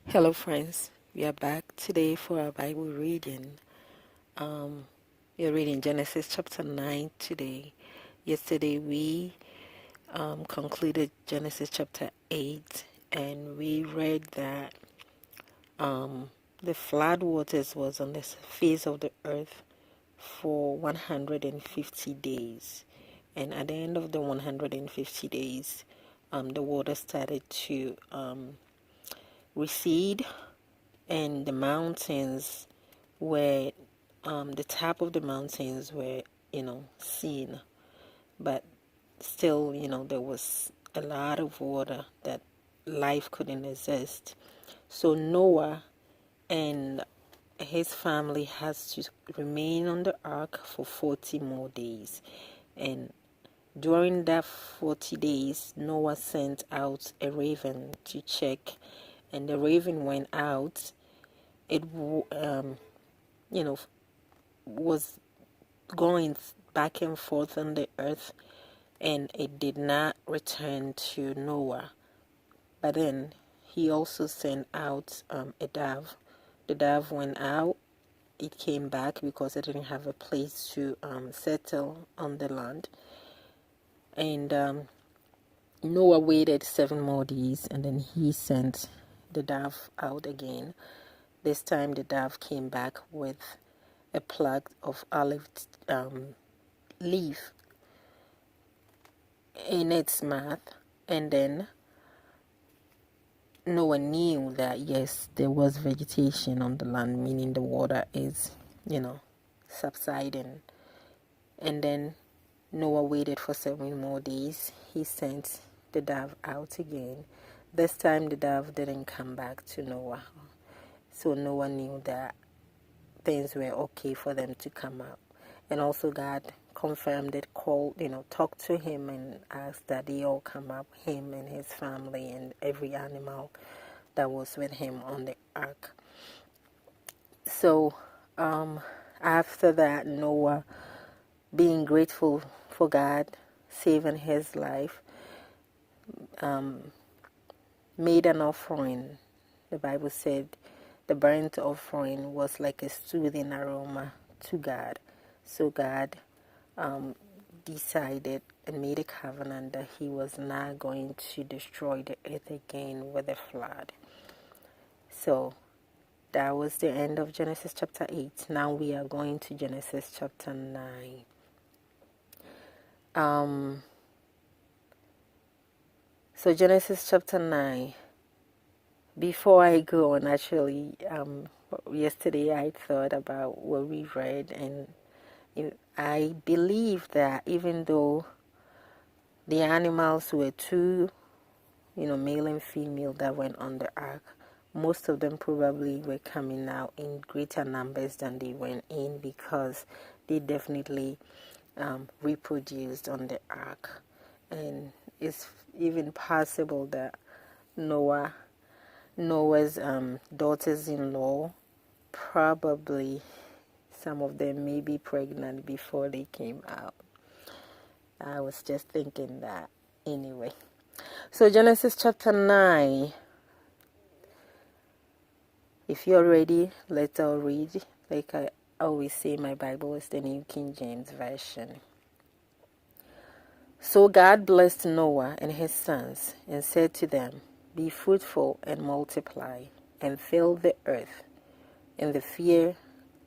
Hello, friends. We are back today for our Bible reading. We are reading Genesis chapter 9 today. Yesterday, we concluded Genesis chapter 8, and we read that the flood waters was on the face of the earth for 150 days. And at the end of the 150 days, the water started to recede, and the mountains were the top of the mountains were seen, but still there was a lot of water that life couldn't exist. So Noah and his family has to remain on the ark for 40 more days. And during that 40 days, Noah sent out a raven to check, and the raven went out. It was going back and forth on the earth, and it did not return to Noah. But then he also sent out a dove. The dove went out. It came back because it didn't have a place to settle on the land. And Noah waited 7 more days, and then he sent the dove out again. This time the dove came back with a plug of olive leaf in its mouth, and then Noah knew that yes, there was vegetation on the land, meaning the water is subsiding. And then Noah waited for 7 more days. He sent the dove out again. This time the dove didn't come back to Noah, so Noah knew that things were okay for them to come out. And also God confirmed it, called, talked to him and asked that they all come up, him and his family and every animal that was with him on the ark. So after that, Noah, being grateful for God saving his life, made an offering. The Bible said the burnt offering was like a soothing aroma to God. So God decided and made a covenant that he was not going to destroy the earth again with a flood. So that was the end of Genesis chapter 8. Now we are going to Genesis chapter 9. So Genesis chapter 9. Before I go on, actually, yesterday I thought about what we read, and I believe that even though the animals were two, male and female that went on the ark, most of them probably were coming out in greater numbers than they went in, because they definitely reproduced on the ark. And it's even possible that Noah's daughters-in-law, probably some of them may be pregnant before they came out. I was just thinking that anyway. So Genesis chapter 9. If you're ready, let's all read. Like I always say, my Bible is the New King James Version. So God blessed Noah and his sons and said to them, "Be fruitful and multiply, and fill the earth, and the fear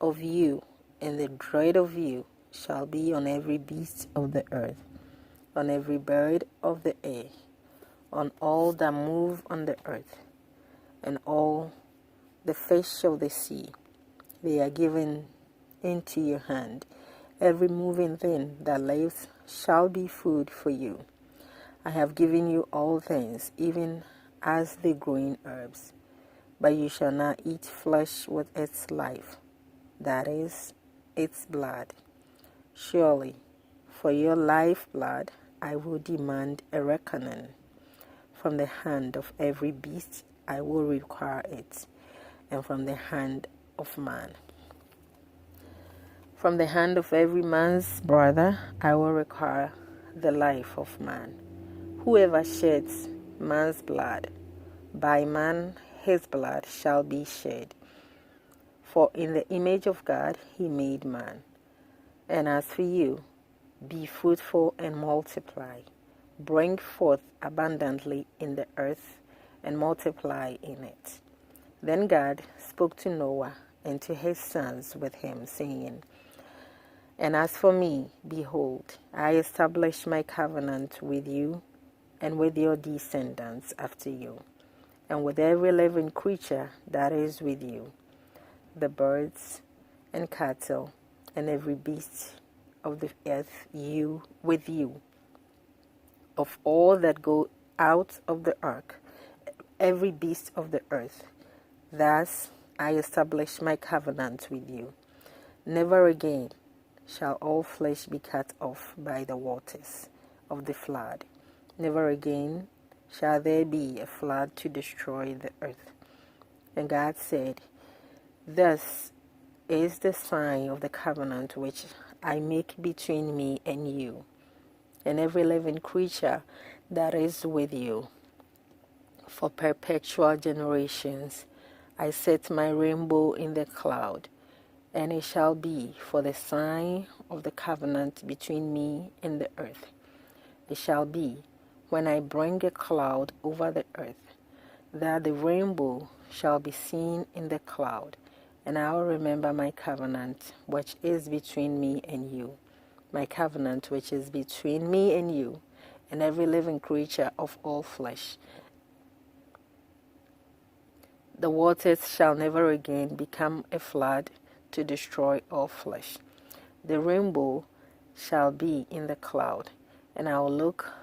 of you and the dread of you shall be on every beast of the earth, on every bird of the air, on all that move on the earth, and all the fish of the sea. They are given into your hand. Every moving thing that lives shall be food for you. I have given you all things, even as the green herbs. But you shall not eat flesh with its life, that is, its blood. Surely, for your lifeblood I will demand a reckoning. From the hand of every beast I will require it, and from the hand of man. From the hand of every man's brother I will require the life of man. Whoever sheds man's blood, by man his blood shall be shed. For in the image of God he made man. And as for you, be fruitful and multiply. Bring forth abundantly in the earth and multiply in it. Then God spoke to Noah and to his sons with him, saying, And as for me, behold, I establish my covenant with you and with your descendants after you, and with every living creature that is with you, the birds and cattle, and every beast of the earth with you, of all that go out of the ark, every beast of the earth. Thus I establish my covenant with you. Never again shall all flesh be cut off by the waters of the flood. Never again shall there be a flood to destroy the earth. And God said, This is the sign of the covenant which I make between me and you, and every living creature that is with you. For perpetual generations I set my rainbow in the cloud, and it shall be for the sign of the covenant between me and the earth. It shall be, when I bring a cloud over the earth, that the rainbow shall be seen in the cloud, and I will remember my covenant which is between me and you, my covenant which is between me and you, and every living creature of all flesh. The waters shall never again become a flood to destroy all flesh. The rainbow shall be in the cloud, and I will look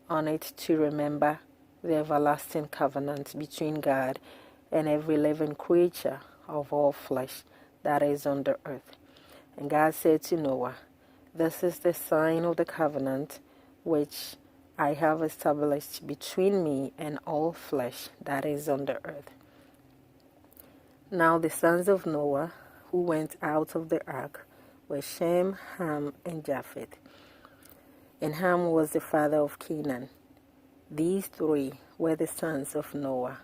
on it to remember the everlasting covenant between God and every living creature of all flesh that is on the earth. And God said to Noah, This is the sign of the covenant which I have established between me and all flesh that is on the earth. Now the sons of Noah who went out of the ark were Shem, Ham, and Japheth. And Ham was the father of Canaan. These three were the sons of Noah,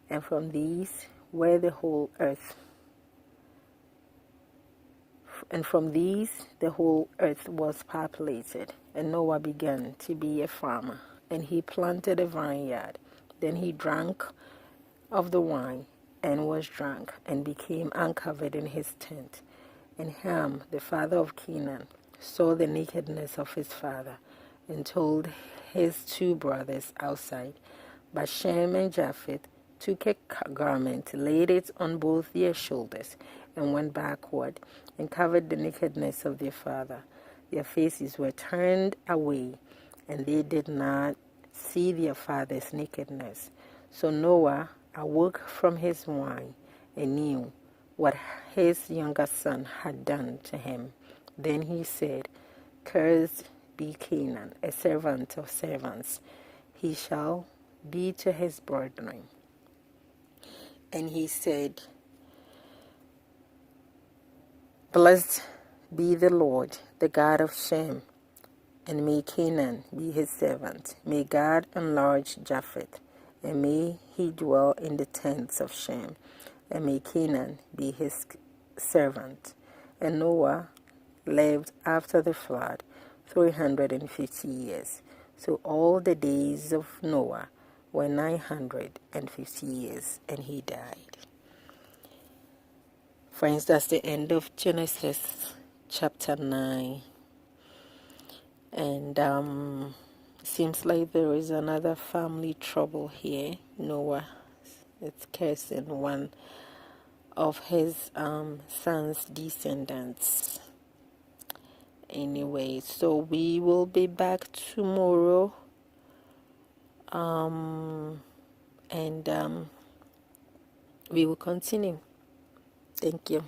and from these were the whole earth. And from these the whole earth was populated. And Noah began to be a farmer, and he planted a vineyard. Then he drank of the wine, and was drunk, and became uncovered in his tent. And Ham, the father of Canaan, saw the nakedness of his father, and told his two brothers outside. But Shem and Japheth took a garment, laid it on both their shoulders, and went backward, and covered the nakedness of their father. Their faces were turned away, and they did not see their father's nakedness. So Noah awoke from his wine, and knew what his younger son had done to him. Then he said, Cursed be Canaan, a servant of servants. He shall be to his brethren. And he said, Blessed be the Lord, the God of Shem, and may Canaan be his servant. May God enlarge Japheth, and may he dwell in the tents of Shem, and may Canaan be his servant. And Noah lived after the flood 350 years. So all the days of Noah were 950 years, and he died. Friends, that's the end of Genesis chapter 9. And it seems like there is another family trouble here. Noah is cursing one of his son's descendants. Anyway, so we will be back tomorrow. And we will continue. Thank you.